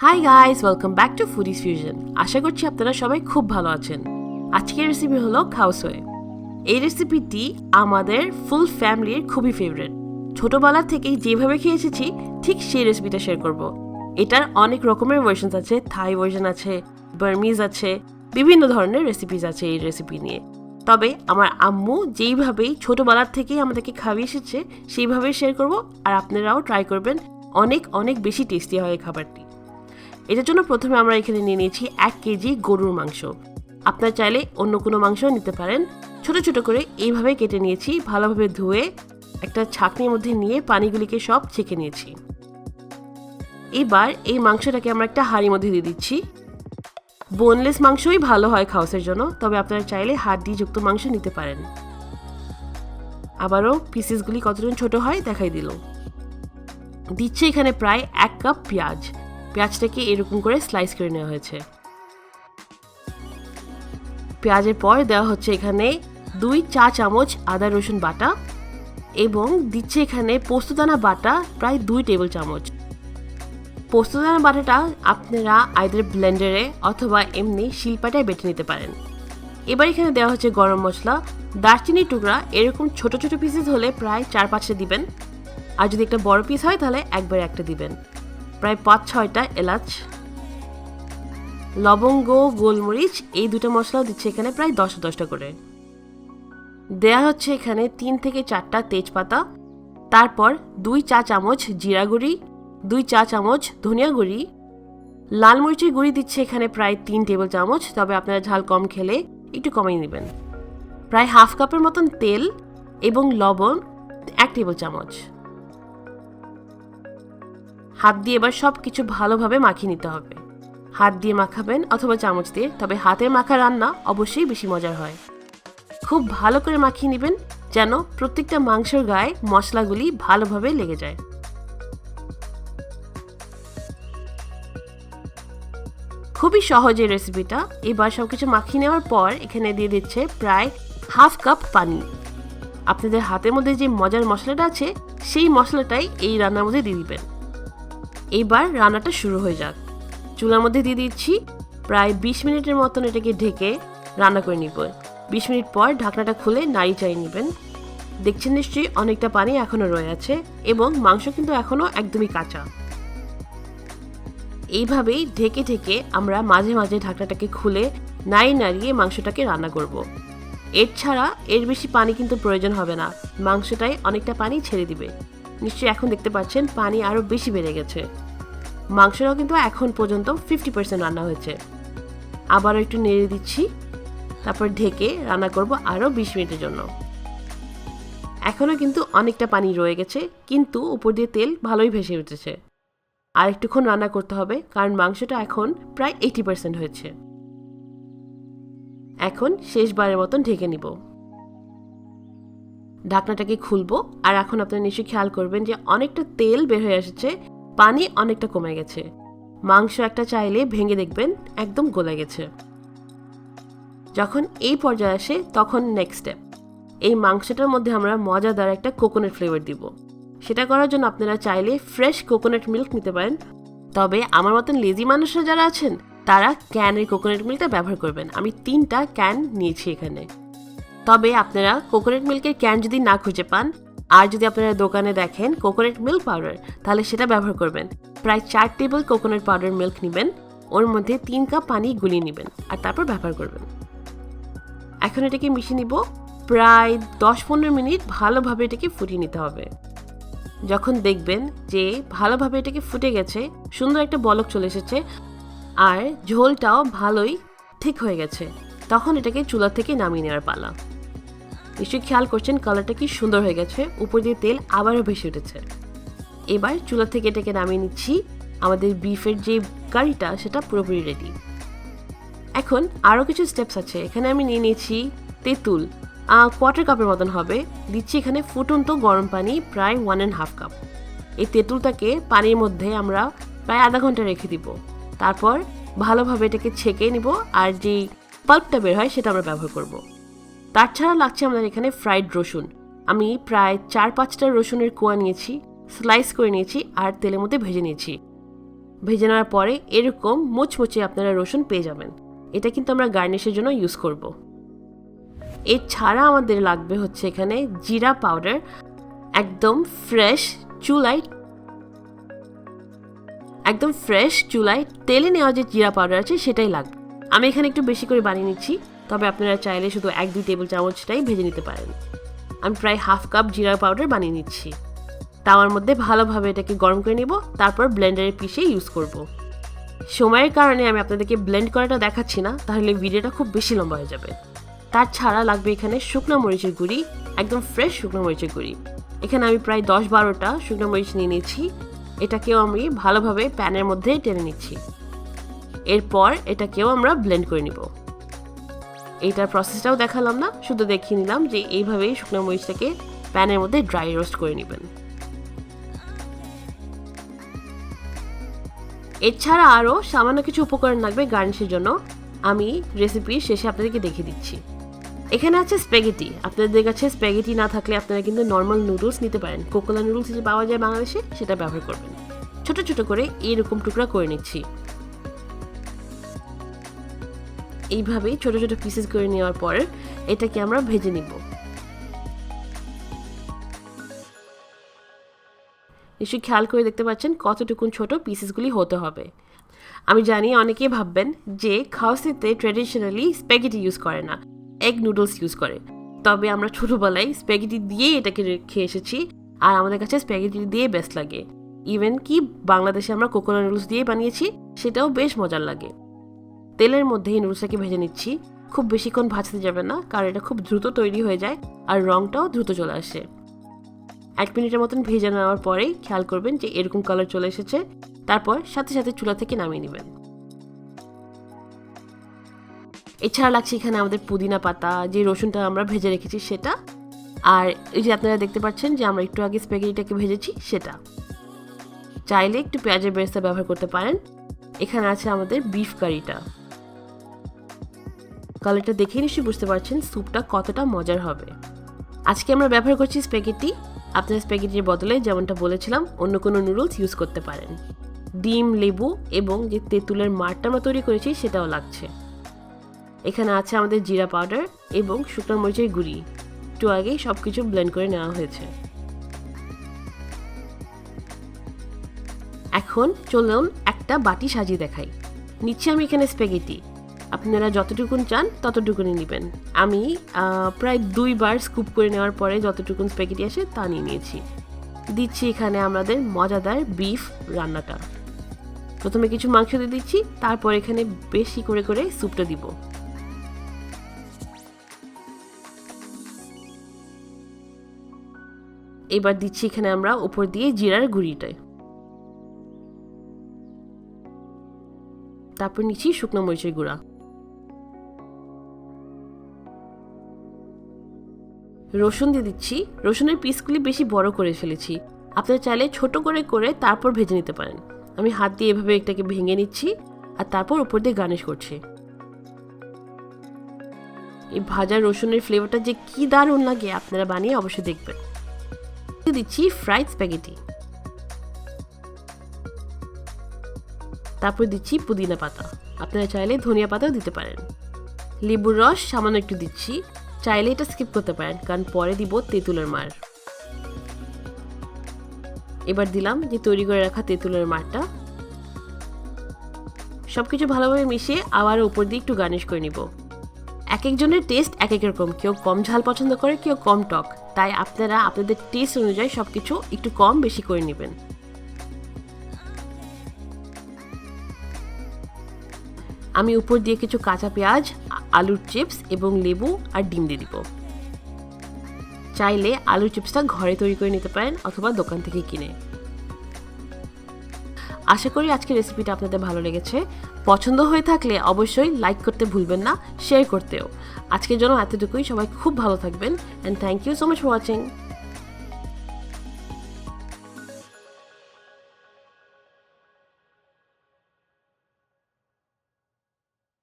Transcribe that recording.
High guys, welcome back to Foodies Fusion. আশা করছি আপনারা সবাই খুব ভালো আছেন। আজকের রেসিপি হলো খাও সোই। এই রেসিপিটি আমাদের ফুল ফ্যামিলির খুবই ফেভারিট। ছোটবেলা থেকেই যেভাবে খেয়ে এসেছি ঠিক সেই রেসিপিটা শেয়ার করব। এটার অনেক রকমের ভার্সন আছে, থাই ভার্সন আছে, বার্মিজ আছে, বিভিন্ন ধরনের রেসিপিস আছে এই রেসিপি নিয়ে। তবে আমার আম্মু যেইভাবেই ছোটবেলার থেকেই আমাদেরকে খাওয়িয়ে এসেছে সেইভাবেই শেয়ার করব, আর আপনারাও ট্রাই করবেন। অনেক অনেক বেশি টেস্টি হয় এই খাবারটি। এটার জন্য প্রথমে আমরা এখানে নিয়ে নিয়েছি 1 কেজি গরুর মাংস। আপনারা চাইলে অন্য কোনো মাংসও নিতে পারেন। ছোট ছোট করে এইভাবে কেটে নিয়েছি, ভালোভাবে ধুয়ে একটা ছাঁকনির মধ্যে নিয়ে পানিগুলিকে সব ছেঁকে নিয়েছি। এবার এই মাংসটাকে আমরা একটা হাঁড়ির মধ্যে দিয়ে দিচ্ছি। বোনলেস মাংসই ভালো হয় খাওয়াসের জন্য, তবে আপনারা চাইলে হাড্ডি যুক্ত মাংস নিতে পারেন। আবারও পিসেসগুলি কতটুকু ছোট হয় দেখাই দিল। দিচ্ছে এখানে প্রায় 1 কাপ পেঁয়াজ। পেঁয়াজটাকে এরকম করে স্লাইস করে নেওয়া হয়েছে। পেঁয়াজের পর দেওয়া হচ্ছে এখানে 2 চা চামচ আদা রসুন বাটা এবং দিচ্ছে এখানে পোস্তদানা বাটা প্রায় 2 টেবিল চামচ। পোস্তদানা বাটাটা আপনারা আইদার ব্লেন্ডারে অথবা এমনি শিলপাটায় বেটে নিতে পারেন। এবার এখানে দেওয়া হচ্ছে গরম মশলা, দারচিনির টুকরা এরকম ছোট ছোট পিসেস হলে প্রায় 4-5টা দিবেন, আর যদি একটা বড় পিস হয় তাহলে একবার একটা দিবেন। প্রায় 5-6টা এলাচ, লবঙ্গ, গোলমরিচ এই 2টা মশলাও দিচ্ছে এখানে প্রায় 10-10টা করে। দেয়া হচ্ছে এখানে 3 থেকে 4টা তেজপাতা, তারপর 2 চা চামচ জিরা গুঁড়ি, 2 চা চামচ ধনিয়া গুঁড়ি, লাল মরিচের গুঁড়ি দিচ্ছে এখানে প্রায় 3 টেবিল চামচ, তবে আপনারা ঝাল কম খেলে একটু কমিয়ে নেবেন। প্রায় 1/2 কাপের মতন তেল এবং লবণ 1 টেবিল চামচ। হাত দিয়ে এবার সব কিছু ভালোভাবে মাখিয়ে নিতে হবে। হাত দিয়ে মাখাবেন অথবা চামচ দিয়ে, তবে হাতের মাখা রান্না অবশ্যই বেশি মজার হয়। খুব ভালো করে মাখিয়ে নেবেন যেন প্রত্যেকটা মাংসের গায়ে মশলাগুলি ভালোভাবে লেগে যায়। খুবই সহজ এই রেসিপিটা। এবার সবকিছু মাখিয়ে নেওয়ার পর এখানে দিয়ে দিচ্ছে প্রায় 1/2 কাপ পানি। আপনাদের হাতের মধ্যে যে মজার মশলাটা আছে সেই মশলাটাই এই রান্নার মধ্যে দিয়ে দিবেন। এইবার রান্নাটা শুরু হয়ে যাক। চুলার মধ্যে দিয়ে দিচ্ছি প্রায় 20 মিনিটের মতন এটাকে ঢেকে রান্না করে নিব। 20 মিনিট পর ঢাকনাটা খুলে নাড়ি চাড়িয়ে নেবেন। দেখছেন নিশ্চয়ই অনেকটা পানি এখনো রয়ে আছে এবং মাংস কিন্তু এখনো একদমই কাঁচা। এইভাবেই ঢেকে ঢেকে আমরা মাঝে মাঝে ঢাকনাটাকে খুলে নাড়িয়ে মাংসটাকে রান্না করব। এর ছাড়া এর বেশি পানি কিন্তু প্রয়োজন হবে না, মাংসটাই অনেকটা পানি ছেড়ে দিবে। নিশ্চয়ই এখন দেখতে পাচ্ছেন পানি আরো বেশি বেড়ে গেছে। মাংসটাও কিন্তু এখন পর্যন্ত 50% রান্না হয়েছে। আবারও একটু নেড়ে দিচ্ছি, তারপর ঢেকে রান্না করব আরো 20 মিনিটের জন্য। এখনো কিন্তু অনেকটা পানি রয়ে গেছে, কিন্তু উপর দিয়ে তেল ভালোই ভেসে উঠেছে। আর একটুক্ষণ রান্না করতে হবে, কারণ মাংসটা এখন প্রায় 80% হয়েছে। এখন শেষবারের মতন ঢেকে নিব। ঢাকনাটাকে খুলবো, আর এখন আপনারা নিশ্চয়ই খেয়াল করবেন যে অনেকটা তেল বের হয়ে এসেছে, পানি অনেকটা কমে গেছে। মাংস একটা চাইলে ভেঙে দেখবেন একদম গলে গেছে। যখন এই পর্যায়ে আসে তখন নেক্সট স্টেপ, এই মাংসটার মধ্যে আমরা মজাদার একটা কোকোনাট ফ্লেভার দিব। সেটা করার জন্য আপনারা চাইলে ফ্রেশ কোকোনাট মিল্ক নিতে পারেন, তবে আমার মতন লেজি মানুষরা যারা আছেন তারা ক্যানের কোকোনাট মিল্কটা ব্যবহার করবেন। আমি 3টা ক্যান নিয়েছি এখানে। তবে আপনারা কোকোনাট মিল্কের ক্যান যদি না খুঁজে পান, আর যদি আপনারা দোকানে দেখেন কোকোনাট মিল্ক পাউডার, তাহলে সেটা ব্যবহার করবেন। প্রায় 4 টেবিল কোকোনাট পাউডার মিল্ক নেবেন, ওর মধ্যে 3 কাপ পানি গুলিয়ে নেবেন, আর তারপর ব্যবহার করবেন। এখন এটাকে মিশিয়ে নিব। প্রায় 10-15 মিনিট ভালোভাবে এটাকে ফুটিয়ে নিতে হবে। যখন দেখবেন যে ভালোভাবে এটাকে ফুটে গেছে, সুন্দর একটা বলক চলে এসেছে, আর ঝোলটাও ভালোই ঠিক হয়ে গেছে, তখন এটাকে চুলা থেকে নামিয়ে নেওয়ার পালা। নিশ্চয়ই খেয়াল করছেন কালারটা কি সুন্দর হয়ে গেছে, উপর দিয়ে তেল আবারও ভেসে উঠেছে। এবার চুলা থেকে এটাকে নামিয়ে নিচ্ছি। আমাদের বিফের যে কারিটা সেটা পুরোপুরি রেডি। এখন আরও কিছু স্টেপস আছে। এখানে আমি নিয়ে নিয়েছি তেঁতুল, 1/4 কাপের মতন হবে। দিচ্ছি এখানে ফুটন্ত গরম পানি প্রায় 1.5 কাপ। এই তেঁতুলটাকে পানির মধ্যে আমরা প্রায় আধা ঘন্টা রেখে দিব। তারপর ভালোভাবে এটাকে ছেঁকে নিব, আর যেই পাল্পটা বের হয় সেটা আমরা ব্যবহার করব। তার ছাড়া লাগছে আমাদের এখানে ফ্রাইড রসুন। আমি প্রায় 4-5টা রসুনের কোয়া নিয়েছি, স্লাইস করে নিয়েছি আর তেলের মধ্যে ভেজে নিয়েছি। ভেজে নেওয়ার পরে এরকম মুচমুচে আপনারা রসুন পেয়ে যাবেন। এটা কিন্তু আমরা গার্নিশের জন্য ইউজ করব। এছাড়া আমাদের লাগবে হচ্ছে এখানে জিরা পাউডার, একদম ফ্রেশ চুলায় তেলে নেওয়া যে জিরা পাউডার আছে সেটাই লাগবে। আমি এখানে একটু বেশি করে বানিয়ে নিচ্ছি, তবে আপনারা চাইলে শুধু 1-2 টেবিল চামচটাই ভেজে নিতে পারেন। আমি প্রায় হাফ কাপ জিরা পাউডার বানিয়ে নিচ্ছি। তাওয়ার মধ্যে ভালোভাবে এটাকে গরম করে নিব, তারপর ব্লেন্ডারে পিষে ইউজ করব। সময়ের কারণে আমি আপনাদেরকে ব্লেন্ড করাটা দেখাচ্ছি না, তাহলে ভিডিওটা খুব বেশি লম্বা হয়ে যাবে। তার ছাড়া লাগবে এখানে শুকনো মরিচের গুঁড়ি, একদম ফ্রেশ শুকনো মরিচের গুঁড়ি। এখানে আমি প্রায় 10-12টা শুকনো মরিচ নিয়ে নিচ্ছি। এটাকেও আমি ভালোভাবে প্যানের মধ্যে টেনে নিচ্ছি। এরপর এটাকেও আমরা ব্লেন্ড করে নিব। এইটার প্রসেসটাও দেখালাম না, শুধু দেখিয়ে নিলাম যে এইভাবেই শুকনো মরিচটাকে প্যানের মধ্যে ড্রাই রোস্ট করে নেবেন। এছাড়া আরও সামান্য কিছু উপকরণ লাগবে গার্নিশের জন্য, আমি রেসিপির শেষে আপনাদেরকে দেখিয়ে দিচ্ছি। এখানে আছে স্প্যাগেটি। আপনাদের কাছে স্প্যাগেটি না থাকলে আপনারা কিন্তু নর্মাল নুডলস নিতে পারেন। কোকোলা নুডলস যে পাওয়া যায় বাংলাদেশে, সেটা ব্যবহার করবেন। ছোট ছোট করে এইরকম টুকরা করে নিচ্ছি। এইভাবেই ছোট ছোট পিসেস করে নেওয়ার পর এটাকে আমরা ভেজে নিব। নিশ্চয়ই খেয়াল করে দেখতে পাচ্ছেন কতটুকুন ছোট পিসেসগুলি হতে হবে। আমি জানি অনেকেই ভাববেন যে খাও সইতে ট্র্যাডিশনালি স্প্যাগেটি ইউজ করে না, এগ নুডলস ইউজ করে। তবে আমরা ছোটোবেলায় স্প্যাগেটি দিয়ে এটাকে খেয়ে এসেছি, আর আমাদের কাছে স্প্যাগেটি দিয়ে বেস্ট লাগে। ইভেন কি বাংলাদেশে আমরা কোকোলা নুডলস দিয়ে বানিয়েছি, সেটাও বেশ মজার লাগে। তেলের মধ্যে এই নুডলসটাকে ভেজে নিচ্ছি। খুব বেশিক্ষণ ভাজতে যাবে না, কারণ এটা খুব দ্রুত তৈরি হয়ে যায় আর রঙটাও দ্রুত চলে আসে। 1 মিনিটের মতন ভেজে নেওয়ার পরেই খেয়াল করবেন যে এরকম কালার চলে এসেছে। তারপর সাথে সাথে চুলা থেকে নামিয়ে নেবেন। এছাড়া লাগছে এখানে আমাদের পুদিনা পাতা, যে রসুনটা আমরা ভেজে রেখেছি সেটা, আর এই যে আপনারা দেখতে পাচ্ছেন যে আমরা একটু আগে স্প্যাগেটিটাকে ভেজেছি সেটা। চাইলে একটু পেঁয়াজের বেরেস্তা ব্যবহার করতে পারেন। এখানে আছে আমাদের বিফ কারিটা। কালারটা দেখে নিশ্চয়ই বুঝতে পারছেন স্যুপটা কতটা মজার হবে। আজকে আমরা ব্যবহার করছি স্প্যাগেটি। আপনার স্প্যাগেটির বদলে যেমনটা বলেছিলাম অন্য কোনো নুডলস ইউজ করতে পারেন। ডিম, লেবু এবং যে তেঁতুলের মারটা আমরা তৈরি করেছি সেটাও লাগছে। এখানে আছে আমাদের জিরা পাউডার এবং শুকনো মরিচের গুঁড়ি। একটু আগেই সব কিছু ব্লেন্ড করে নেওয়া হয়েছে। এখন চলুন একটা বাটি সাজিয়ে দেখাই। নিচ্ছি আমি এখানে স্প্যাগেটি। আপনারা যতটুকুন চান ততটুকুনি নেবেন। আমি প্রায় 2 বার স্কুপ করে নেওয়ার পরে যতটুকুন স্প্যাগেটি আসে তা নিয়ে নিয়েছি। দিচ্ছি এখানে আমাদের মজাদার বিফ রান্নাটা। প্রথমে কিছু মাংস দিয়ে দিচ্ছি, তারপর এখানে বেশি করে করে স্যুপটা দিব। এবার দিচ্ছি এখানে আমরা উপর দিয়ে জিরার গুঁড়িটা। তারপর নিচ্ছি শুকনো মরিচের গুঁড়া। রসুন দিয়ে দিচ্ছি। রসুনের পিসগুলি বেশি বড় করে ফেলেছি, আপনারা চাইলে ছোট করে করে তারপর ভেজে নিতে পারেন। আমি হাত দিয়ে এভাবে এটাকে ভেঙে নিচ্ছি আর তারপর উপর দিয়ে গার্নিশ করছি। এই ভাজা রসুনের ফ্লেভারটা যে কি দারুণ লাগে, আপনারা বানিয়ে অবশ্যই দেখবেন। দিচ্ছি ফ্রাইড স্প্যাগেটি। তারপর দিচ্ছি পুদিনা পাতা, আপনারা চাইলে ধনিয়া পাতাও দিতে পারেন। লেবুর রস সামান্য একটু দিচ্ছি, চাইলে এটা স্কিপ করতে পারেন কারণ পরে দিব তেঁতুলের মার। এবার দিলাম যে তৈরি করে রাখা তেঁতুলের মারটা। সবকিছু ভালোভাবে মিশিয়ে আবার উপর দিয়ে একটু গার্নিশ করে নিব। এক একজনের টেস্ট এক এক রকম, কেউ কম ঝাল পছন্দ করে, কেউ কম টক, তাই আপনারা আপনাদের টেস্ট অনুযায়ী সবকিছু একটু কম বেশি করে নেবেন। আমি উপর দিয়ে কিছু কাঁচা পেঁয়াজ, আলুর চিপস এবং লেবু আর ডিম দিয়ে দিব। চাইলে আলুর চিপসটা ঘরে তৈরি করে নিতে পারেন অথবা দোকান থেকে কিনে। আশা করি আজকের রেসিপিটা আপনাদের ভালো লেগেছে। পছন্দ হয়ে থাকলে অবশ্যই লাইক করতে ভুলবেন না, শেয়ার করতেও। আজকের জন্য এতটুকুই। সবাই খুব ভালো থাকবেন, and thank you so much for watching.